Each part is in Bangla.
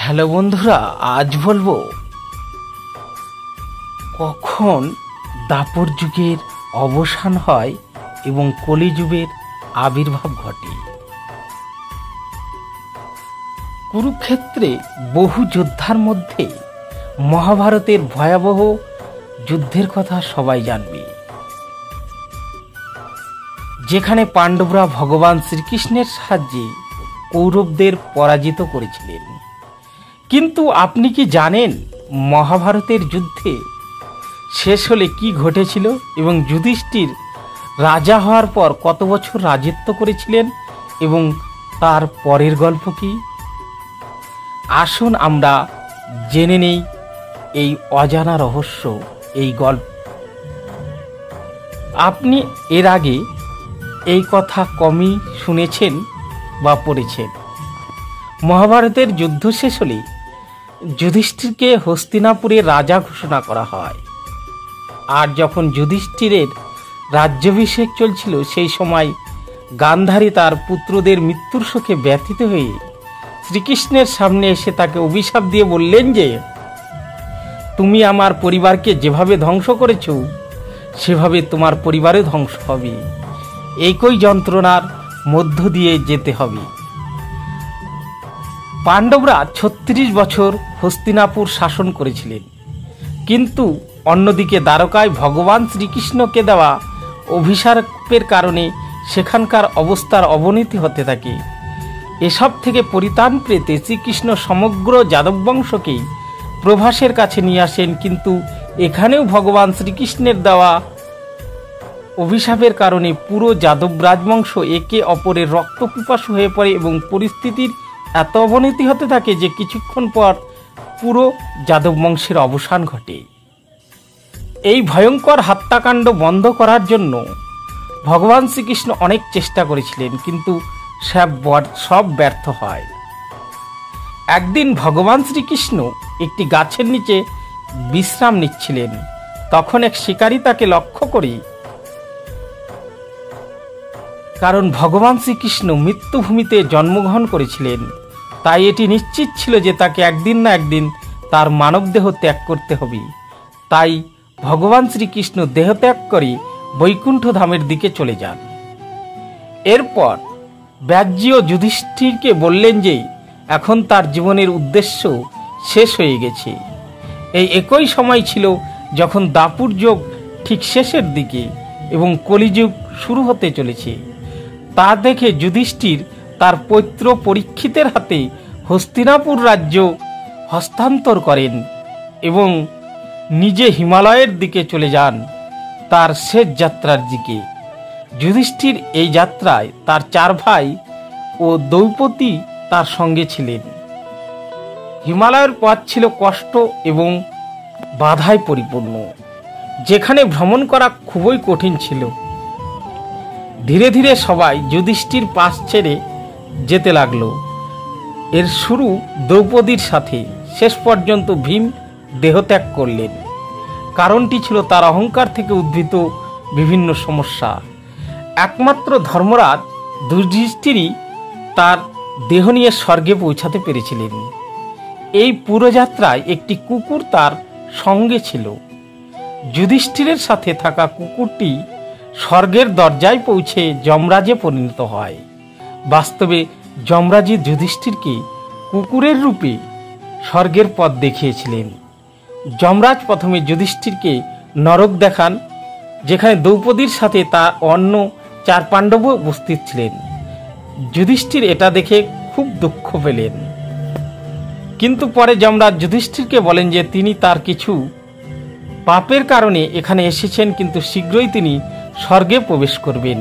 হ্যালো বন্ধুরা, আজ বলবো কখন দাপর যুগের অবসান হয় এবং কলিযুগের আবির্ভাব ঘটে। কুরুক্ষেত্রে বহু যোদ্ধার মধ্যে মহাভারতের ভয়াবহ যুদ্ধের কথা সবাই জানবে, যেখানে পাণ্ডবরা ভগবান শ্রীকৃষ্ণের সাহায্যে কৌরবদের পরাজিত করেছিলেন। কিন্তু আপনি কি জানেন মহাভারতের যুদ্ধে শেষ হলে কি ঘটেছিল এবং যুধিষ্ঠির রাজা হওয়ার পর কত বছর রাজত্ব করেছিলেন এবং তার পরের গল্প কি? আসুন আমরা জেনে নেই এই অজানা রহস্য, এই গল্প। আপনি এর আগে এই কথা কমই শুনেছেন বা পড়েছেন। মহাভারতের যুদ্ধ শেষ হলে যুধিষ্ঠিরকে হস্তিনাপুরের রাজা ঘোষণা করা হয়। আর যখন যুধিষ্ঠিরের রাজ্যাভিষেক চলছিল, সেই সময় গান্ধারী তার পুত্রদের মৃত্যুর শোকে ব্যথিত হয়ে শ্রীকৃষ্ণের সামনে এসে তাকে অভিশাপ দিয়ে বললেন যে, তুমি আমার পরিবারকে যেভাবে ধ্বংস করেছ সেভাবে তোমার পরিবারে ধ্বংস হবে, একই যন্ত্রণার মধ্য দিয়ে যেতে হবে। পাণ্ডবরা 36 বছর হস্তিনাপুর শাসন করেছিলেন, কিন্তু অন্যদিকে দ্বারকায় ভগবান শ্রীকৃষ্ণকে দেওয়া অভিশাপের কারণে সেখানকার অবস্থার অবনতি হতে থাকে। এসব থেকে পরিত্রাণ পেতে শ্রীকৃষ্ণ সমগ্র যাদব বংশকেই প্রভাসের কাছে নিয়ে আসেন, কিন্তু এখানেও ভগবান শ্রীকৃষ্ণের দেওয়া অভিশাপের কারণে পুরো যাদব রাজবংশ একে অপরের রক্তপিপাসু হয়ে পড়ে এবং পরিস্থিতির এত অবনতি হতে থাকে যে কিছুক্ষণ পর পুরো যাদব বংশের অবসান ঘটে। এই ভয়ঙ্কর হত্যাকাণ্ড বন্ধ করার জন্য ভগবান শ্রীকৃষ্ণ অনেক চেষ্টা করেছিলেন, কিন্তু সব ব্যর্থ হয়। একদিন ভগবান শ্রীকৃষ্ণ একটি গাছের নিচে বিশ্রাম নিচ্ছিলেন। তখন এক শিকারী তাকে লক্ষ্য করে, কারণ ভগবান শ্রীকৃষ্ণ মৃত্যুভূমিতে জন্মগ্রহণ করেছিলেন, তাই এটি নিশ্চিত ছিল যে তাকে একদিন না একদিন তার মানবদেহ ত্যাগ করতে হবে। তাই ভগবান শ্রীকৃষ্ণ দেহত্যাগ করে বৈকুণ্ঠ ধামের দিকে চলে যান। এরপর ব্যাসজি যুধিষ্ঠিরকে বললেন যে এখন তার জীবনের উদ্দেশ্য শেষ হয়ে গেছে। এই একই সময় ছিল যখন দাপর যুগ ঠিক শেষের দিকে এবং কলিযুগ শুরু হতে চলেছে। তা দেখে যুধিষ্ঠির তার পৌত্র পরীক্ষিতের হাতে হস্তিনাপুর রাজ্য হস্তান্তর করেন এবং নিজে হিমালয়ের দিকে চলে যান তার শেষ যাত্রার দিকে। যুধিষ্ঠির এই যাত্রায় তার 4 ভাই ও দ্রৌপদী তার সঙ্গে ছিলেন। হিমালয়ের পথ ছিল কষ্ট এবং বাধায় পরিপূর্ণ, যেখানে ভ্রমণ করা খুবই কঠিন ছিল। ধীরে ধীরে সবাই যুধিষ্ঠির পাশ ছেড়ে যেতে লাগলো। এর শুরু দ্রৌপদীর সাথে। শেষ পর্যন্ত ভীম দেহত্যাগ করলেন। কারণটি ছিল তার অহংকার থেকে উদ্ভূত বিভিন্ন সমস্যা। একমাত্র ধর্মরাজ যুধিষ্ঠিরই তার দেহ নিয়ে স্বর্গে পৌঁছাতে পেরেছিলেন। এই পুরো যাত্রায় একটি কুকুর তার সঙ্গে ছিল। যুধিষ্ঠিরের সাথে থাকা কুকুরটি স্বর্গের দরজায় পৌঁছে যমরাজে পরিণত হয়। বাস্তবে যমরাজই যুধিষ্ঠিরকে কুকুরের রূপে স্বর্গের পথ দেখিয়েছিলেন। যমরাজ প্রথমে যুধিষ্ঠিরকে নরক দেখান, যেখানে দ্রৌপদীর সাথে তার অন্য 4 পাণ্ডবও উপস্থিত ছিলেন। যুধিষ্ঠির এটা দেখে খুব দুঃখ পেলেন, কিন্তু পরে যমরাজ যুধিষ্ঠিরকে বলেন যে তিনি তার কিছু পাপের কারণে এখানে এসেছেন, কিন্তু শীঘ্রই তিনি স্বর্গে প্রবেশ করবেন।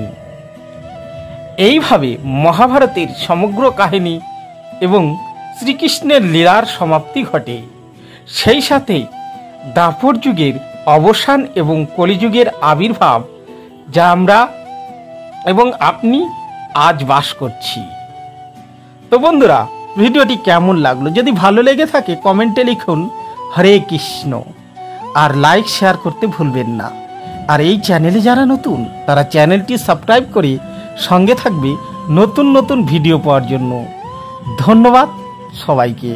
এইভাবে মহাভারতের সমগ্র কাহিনী এবং শ্রীকৃষ্ণের লীলার সমাপ্তি ঘটে। সেই সাথে দাপর যুগের অবসান এবং কলিযুগের আবির্ভাব, যা আমরা এবং আপনি আজ বাস করছি। তো বন্ধুরা, ভিডিওটি কেমন লাগলো? যদি ভালো লেগে থাকে কমেন্টে লিখুন হরে কৃষ্ণ, আর লাইক শেয়ার করতে ভুলবেন না। আর এই চ্যানেলে যারা নতুন, তারা চ্যানেলটি সাবস্ক্রাইব করে সঙ্গে থাকবে নতুন নতুন ভিডিও পাওয়ার জন্য। ধন্যবাদ সবাইকে।